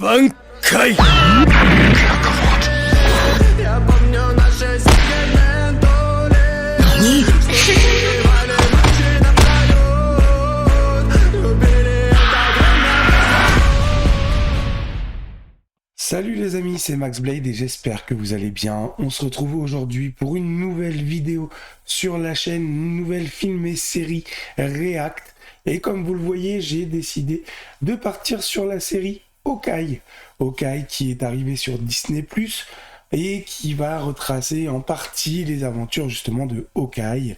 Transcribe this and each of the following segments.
挽回 Я помню наши сегменты. Нани? Убивали ночи напролёт. Любили это время. Salut les amis, c'est Max Blade et j'espère que vous allez bien. On se retrouve aujourd'hui pour une nouvelle vidéo sur la chaîne, une nouvelle film et série React. Et comme vous le voyez, j'ai décidé de partir sur la série Hawkeye. Hawkeye qui est arrivé sur Disney+, et qui va retracer en partie les aventures justement de Hawkeye.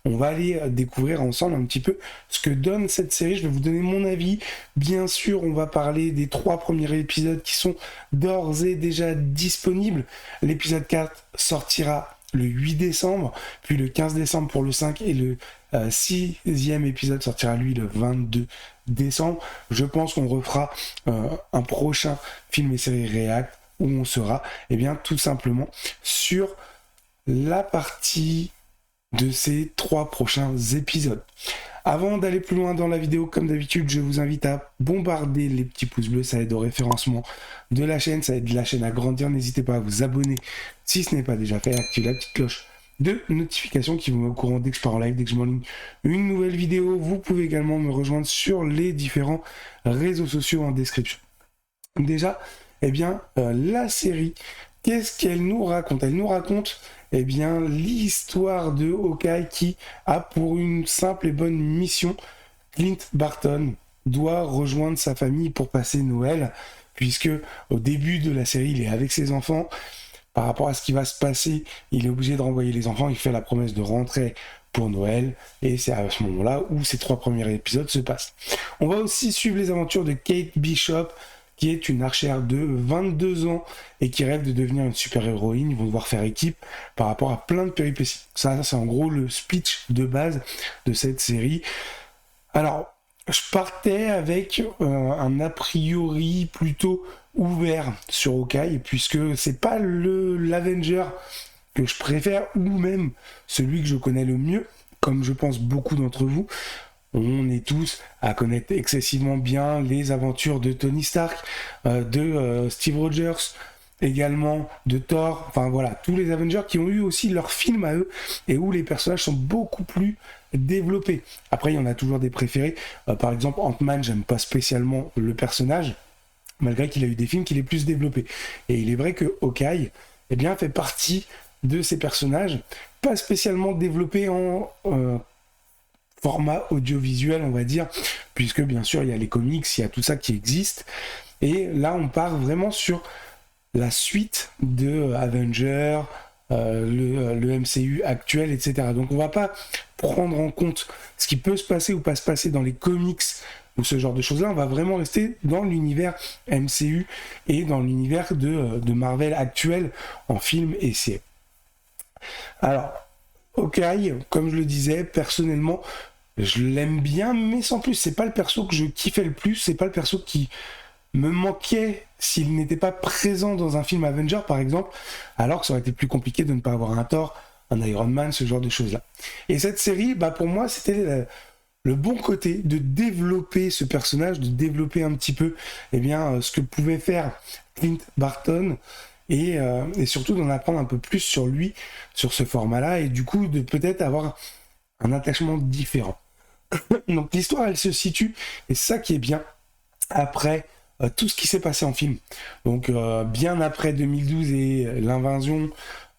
On va aller découvrir ensemble un petit peu ce que donne cette série. Je vais vous donner mon avis. Bien sûr, on va parler des 3 premiers épisodes qui sont d'ores et déjà disponibles. L'épisode 4 sortira le 8 décembre, puis le 15 décembre pour le 5 et le 6e épisode sortira lui le 22 décembre. Je pense qu'on refera un prochain film et série React où on sera tout simplement sur la partie de ces 3 prochains épisodes. Avant d'aller plus loin dans la vidéo, comme d'habitude, je vous invite à bombarder les petits pouces bleus, ça aide au référencement de la chaîne, ça aide la chaîne à grandir. N'hésitez pas à vous abonner si ce n'est pas déjà fait, activez la petite cloche de notification qui vous met au courant dès que je pars en live, dès que je m'enligne une nouvelle vidéo. Vous pouvez également me rejoindre sur les différents réseaux sociaux en description. Déjà, la série, qu'est-ce qu'elle nous raconte? Elle nous raconte l'histoire de Hawkeye qui a pour une simple et bonne mission. Clint Barton doit rejoindre sa famille pour passer Noël, puisque au début de la série, il est avec ses enfants. Par rapport à ce qui va se passer, il est obligé de renvoyer les enfants, il fait la promesse de rentrer pour Noël, et c'est à ce moment-là où ces 3 premiers épisodes se passent. On va aussi suivre les aventures de Kate Bishop, qui est une archère de 22 ans et qui rêve de devenir une super-héroïne. Ils vont devoir faire équipe par rapport à plein de péripéties. Ça c'est en gros le speech de base de cette série. Alors, je partais avec un a priori plutôt ouvert sur Hawkeye, puisque c'est pas l'Avenger que je préfère, ou même celui que je connais le mieux, comme je pense beaucoup d'entre vous. On est tous à connaître excessivement bien les aventures de Tony Stark, de Steve Rogers, également de Thor, enfin voilà, tous les Avengers qui ont eu aussi leur film à eux et où les personnages sont beaucoup plus développés. Après, il y en a toujours des préférés. Par exemple, Ant-Man, j'aime pas spécialement le personnage, malgré qu'il a eu des films qu'il est plus développé. Et il est vrai que Hawkeye, fait partie de ces personnages, pas spécialement développés en format audiovisuel, on va dire, puisque bien sûr il y a les comics, il y a tout ça qui existe, et là on part vraiment sur la suite de Avengers, le MCU actuel, etc. Donc on va pas prendre en compte ce qui peut se passer ou pas se passer dans les comics ou ce genre de choses là, on va vraiment rester dans l'univers MCU et dans l'univers de Marvel actuel en film et série. Alors Hawkeye, comme je le disais, personnellement je l'aime bien, mais sans plus. C'est pas le perso que je kiffais le plus, c'est pas le perso qui me manquait s'il n'était pas présent dans un film Avenger, par exemple, alors que ça aurait été plus compliqué de ne pas avoir un Thor, un Iron Man, ce genre de choses-là. Et cette série, pour moi, c'était le bon côté de développer ce personnage, de développer un petit peu ce que pouvait faire Clint Barton, et surtout d'en apprendre un peu plus sur lui, sur ce format-là, et du coup de peut-être avoir un attachement différent. Donc l'histoire, elle se situe, et c'est ça qui est bien, après tout ce qui s'est passé en film. Donc bien après 2012 et l'invasion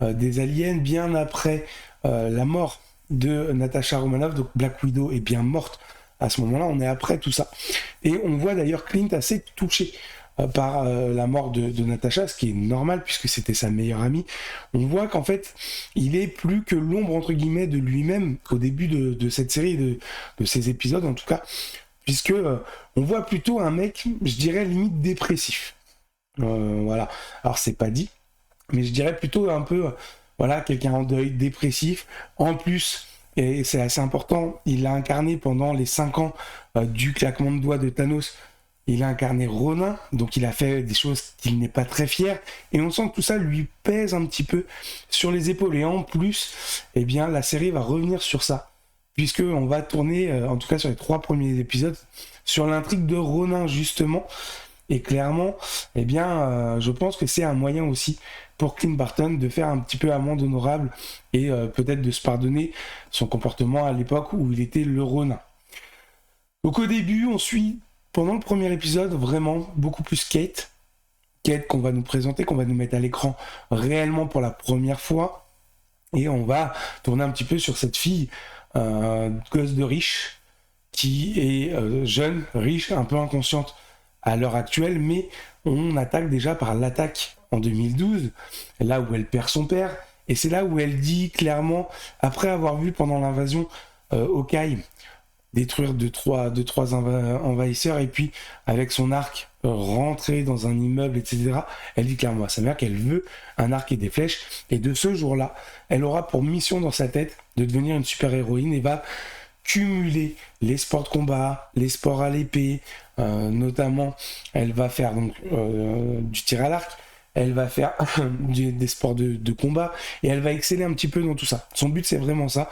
des aliens, bien après la mort de Natasha Romanoff, donc Black Widow est bien morte à ce moment-là, on est après tout ça. Et on voit d'ailleurs Clint assez touché par la mort de Natasha, ce qui est normal puisque c'était sa meilleure amie. On voit qu'en fait il est plus que l'ombre entre guillemets de lui-même au début de cette série, de ces épisodes en tout cas, puisque on voit plutôt un mec, je dirais limite dépressif. Voilà, alors c'est pas dit, mais je dirais plutôt un peu quelqu'un en deuil, dépressif. En plus, et c'est assez important, il a incarné pendant les 5 ans du claquement de doigts de Thanos. Il a incarné Ronin, donc il a fait des choses qu'il n'est pas très fier, et on sent que tout ça lui pèse un petit peu sur les épaules, et en plus, la série va revenir sur ça, puisqu'on va tourner, en tout cas sur les 3 premiers épisodes, sur l'intrigue de Ronin, justement, Et clairement, eh bien, je pense que c'est un moyen aussi pour Clint Barton de faire un petit peu amende honorable et peut-être de se pardonner son comportement à l'époque où il était le Ronin. Donc au début, on suit, pendant le premier épisode, vraiment beaucoup plus Kate. Kate qu'on va nous présenter, qu'on va nous mettre à l'écran réellement pour la première fois. Et on va tourner un petit peu sur cette fille, gosse de riche, qui est jeune, riche, un peu inconsciente à l'heure actuelle, mais on attaque déjà par l'attaque en 2012, là où elle perd son père, et c'est là où elle dit clairement, après avoir vu pendant l'invasion Hawkeye détruire deux, trois envahisseurs, et puis avec son arc rentrer dans un immeuble, etc., elle dit clairement à sa mère qu'elle veut un arc et des flèches, et de ce jour-là, elle aura pour mission dans sa tête de devenir une super-héroïne et va cumuler les sports de combat, les sports à l'épée, notamment elle va faire donc du tir à l'arc, elle va faire des sports de combat et elle va exceller un petit peu dans tout ça. Son but c'est vraiment ça.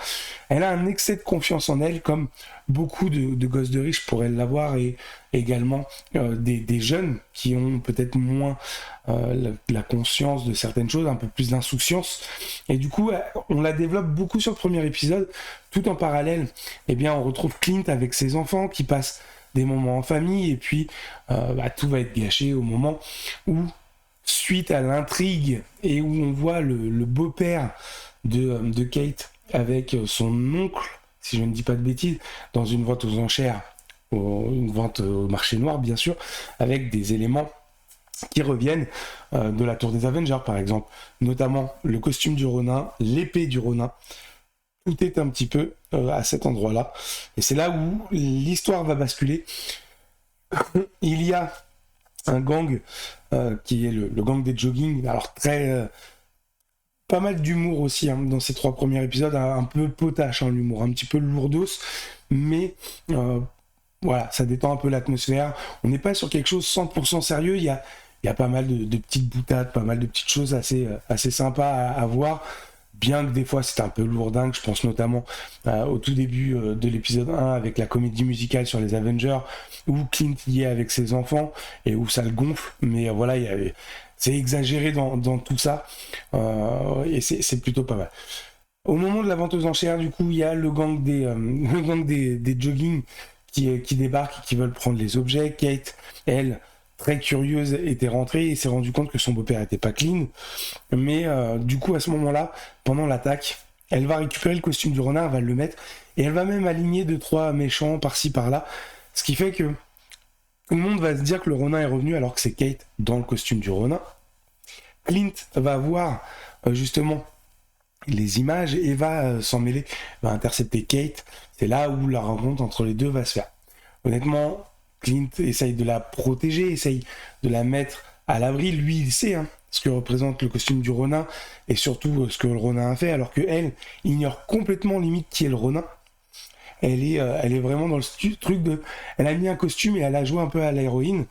Elle a un excès de confiance en elle comme beaucoup de gosses de riches pourraient l'avoir et également des jeunes qui ont peut-être moins la conscience de certaines choses, un peu plus d'insouciance. Et du coup, on la développe beaucoup sur le premier épisode. Tout en parallèle, eh bien, on retrouve Clint avec ses enfants qui passent des moments en famille et puis tout va être gâché au moment où, suite à l'intrigue et où on voit le beau-père de Kate avec son oncle, si je ne dis pas de bêtises, dans une vente aux enchères, une vente au marché noir bien sûr, avec des éléments qui reviennent de la tour des Avengers par exemple, notamment le costume du Ronin, l'épée du Ronin. Tout est un petit peu à cet endroit-là. Et c'est là où l'histoire va basculer. Il y a un gang qui est le gang des jogging. Alors très... pas mal d'humour aussi dans ces 3 premiers épisodes. Un peu potache l'humour, un petit peu lourdos. Mais voilà, ça détend un peu l'atmosphère. On n'est pas sur quelque chose 100% sérieux. Il y a pas mal de petites boutades, pas mal de petites choses assez sympas à voir. Bien que des fois c'est un peu lourdingue, je pense notamment au tout début de l'épisode 1 avec la comédie musicale sur les Avengers où Clint y est avec ses enfants et où ça le gonfle, mais voilà, c'est exagéré dans tout ça et c'est plutôt pas mal. Au moment de la vente aux enchères, du coup, il y a le gang des jogging qui débarquent et qui veulent prendre les objets. Kate, elle, très curieuse, était rentrée et s'est rendue compte que son beau-père était pas clean. Mais du coup, à ce moment-là, pendant l'attaque, elle va récupérer le costume du renard, elle va le mettre, et elle va même aligner 2-3 méchants par-ci par-là. Ce qui fait que tout le monde va se dire que le renard est revenu alors que c'est Kate dans le costume du renard. Clint va voir justement les images et va s'en mêler, va intercepter Kate. C'est là où la rencontre entre les deux va se faire. Honnêtement, Clint essaye de la protéger, essaye de la mettre à l'abri. Lui, il sait ce que représente le costume du Ronin et surtout ce que le Ronin a fait, alors qu'elle ignore complètement limite qui est le Ronin. Elle est vraiment dans le truc de... Elle a mis un costume et elle a joué un peu à l'héroïne,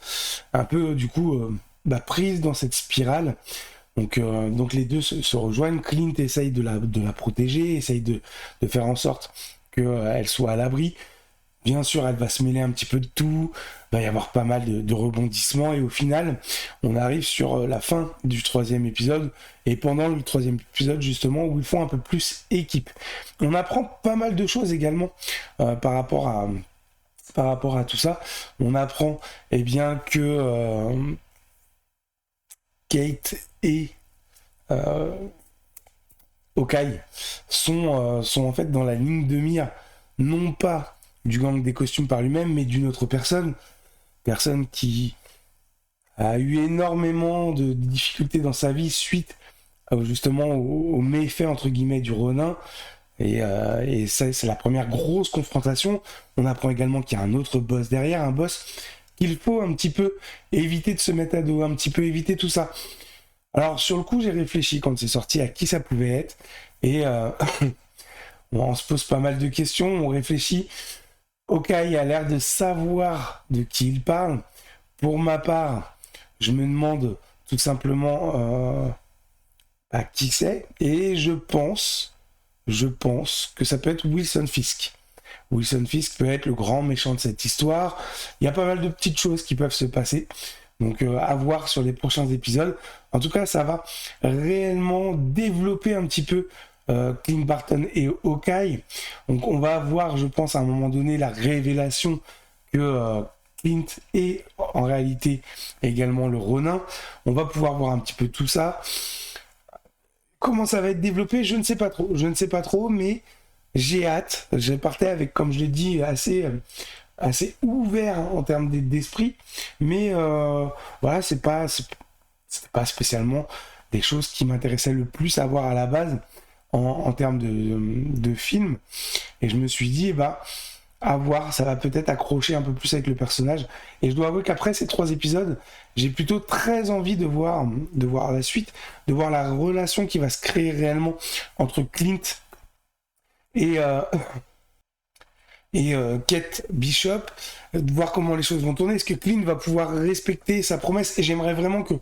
un peu du coup prise dans cette spirale. Donc les deux se rejoignent. Clint essaye de la protéger, essaye de faire en sorte qu'elle soit à l'abri. Bien sûr, elle va se mêler un petit peu de tout, il va y avoir pas mal de rebondissements, et au final, on arrive sur la fin du 3e épisode, et pendant le 3e épisode, justement, où ils font un peu plus équipe. On apprend pas mal de choses également par rapport à tout ça. On apprend bien que Kate et Hawkeye sont en fait dans la ligne de mire, non pas du gang des costumes par lui-même, mais d'une autre personne qui a eu énormément de difficultés dans sa vie suite justement aux méfaits entre guillemets du Ronin, et ça c'est la première grosse confrontation. On apprend également qu'il y a un autre boss derrière, un boss qu'il faut un petit peu éviter de se mettre à dos, un petit peu éviter tout ça. Alors sur le coup j'ai réfléchi quand c'est sorti à qui ça pouvait être, et on se pose pas mal de questions, on réfléchit. Hawkeye a l'air de savoir de qui il parle. Pour ma part, je me demande tout simplement à qui c'est, et je pense que ça peut être Wilson Fisk. Wilson Fisk peut être le grand méchant de cette histoire. Il y a pas mal de petites choses qui peuvent se passer, Donc à voir sur les prochains épisodes. En tout cas, ça va réellement développer un petit peu Clint Barton et Hawkeye. Donc on va avoir, je pense, à un moment donné, la révélation que Clint est en réalité également le Ronin. On va pouvoir voir un petit peu tout ça. Comment ça va être développé, je ne sais pas trop. Je ne sais pas trop, mais j'ai hâte. Je partais avec, comme je l'ai dit, assez ouvert en termes d'esprit. Mais voilà, c'était pas spécialement des choses qui m'intéressaient le plus à voir à la base en termes de film. Et je me suis dit, bah, à voir, ça va peut-être accrocher un peu plus avec le personnage. Et je dois avouer qu'après ces 3 épisodes, j'ai plutôt très envie de voir la suite, de voir la relation qui va se créer réellement entre Clint et Kate Bishop, de voir comment les choses vont tourner. Est-ce que Clint va pouvoir respecter sa promesse? Et j'aimerais vraiment que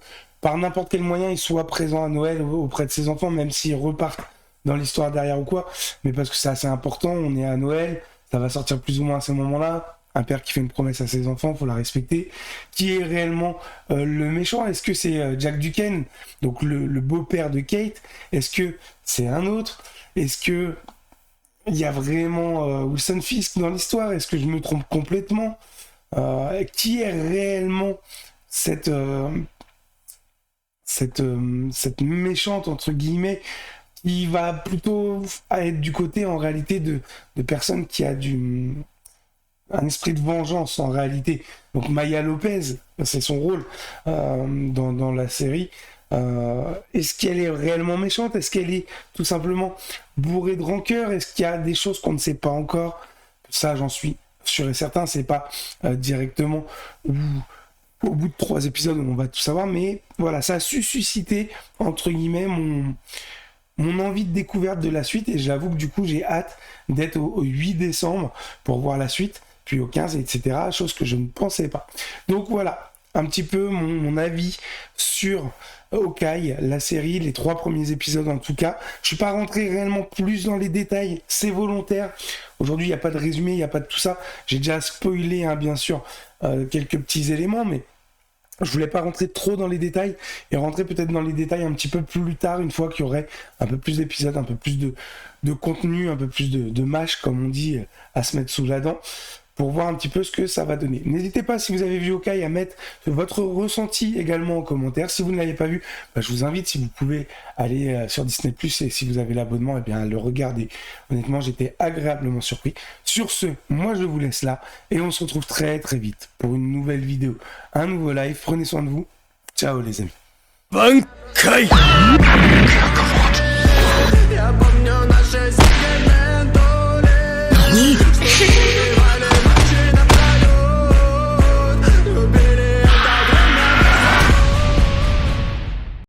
par n'importe quel moyen il soit présent à Noël auprès de ses enfants, même s'ils repartent dans l'histoire derrière ou quoi, mais parce que c'est assez important, on est à Noël, ça va sortir plus ou moins à ce moment-là. Un père qui fait une promesse à ses enfants, faut la respecter. Qui est réellement le méchant? Est-ce que c'est Jack Duquesne, donc le beau-père de Kate? Est-ce que c'est un autre? Est-ce que il y a vraiment Wilson Fisk dans l'histoire? Est-ce que je me trompe complètement? Qui est réellement cette méchante entre guillemets, qui va plutôt être du côté en réalité de personnes qui a un esprit de vengeance en réalité. Donc Maya Lopez, c'est son rôle dans la série. Est-ce qu'elle est réellement méchante? Est-ce qu'elle est tout simplement bourrée de rancœur? Est-ce qu'il y a des choses qu'on ne sait pas encore? Ça, j'en suis sûr et certain. C'est pas directement au bout de 3 épisodes où on va tout savoir, mais voilà, ça a su susciter entre guillemets mon envie de découverte de la suite, et j'avoue que du coup j'ai hâte d'être au 8 décembre pour voir la suite, puis au 15, etc. Chose que je ne pensais pas. Donc voilà, un petit peu mon avis sur Hawkeye, la série, les 3 premiers épisodes en tout cas. Je suis pas rentré réellement plus dans les détails, c'est volontaire. Aujourd'hui, il n'y a pas de résumé, il n'y a pas de tout ça. J'ai déjà spoilé, hein, bien sûr, quelques petits éléments, mais je voulais pas rentrer trop dans les détails et rentrer peut-être dans les détails un petit peu plus tard, une fois qu'il y aurait un peu plus d'épisodes, un peu plus de contenu, un peu plus de mâche, comme on dit, à se mettre sous la dent, pour voir un petit peu ce que ça va donner. N'hésitez pas, si vous avez vu Hawkeye, à mettre votre ressenti également en commentaire. Si vous ne l'avez pas vu, bah, je vous invite, si vous pouvez, aller sur Disney+, et si vous avez l'abonnement, eh bien, le regarder. Honnêtement, j'étais agréablement surpris. Sur ce, moi, je vous laisse là, et on se retrouve très très vite pour une nouvelle vidéo, un nouveau live. Prenez soin de vous. Ciao les amis. 挽回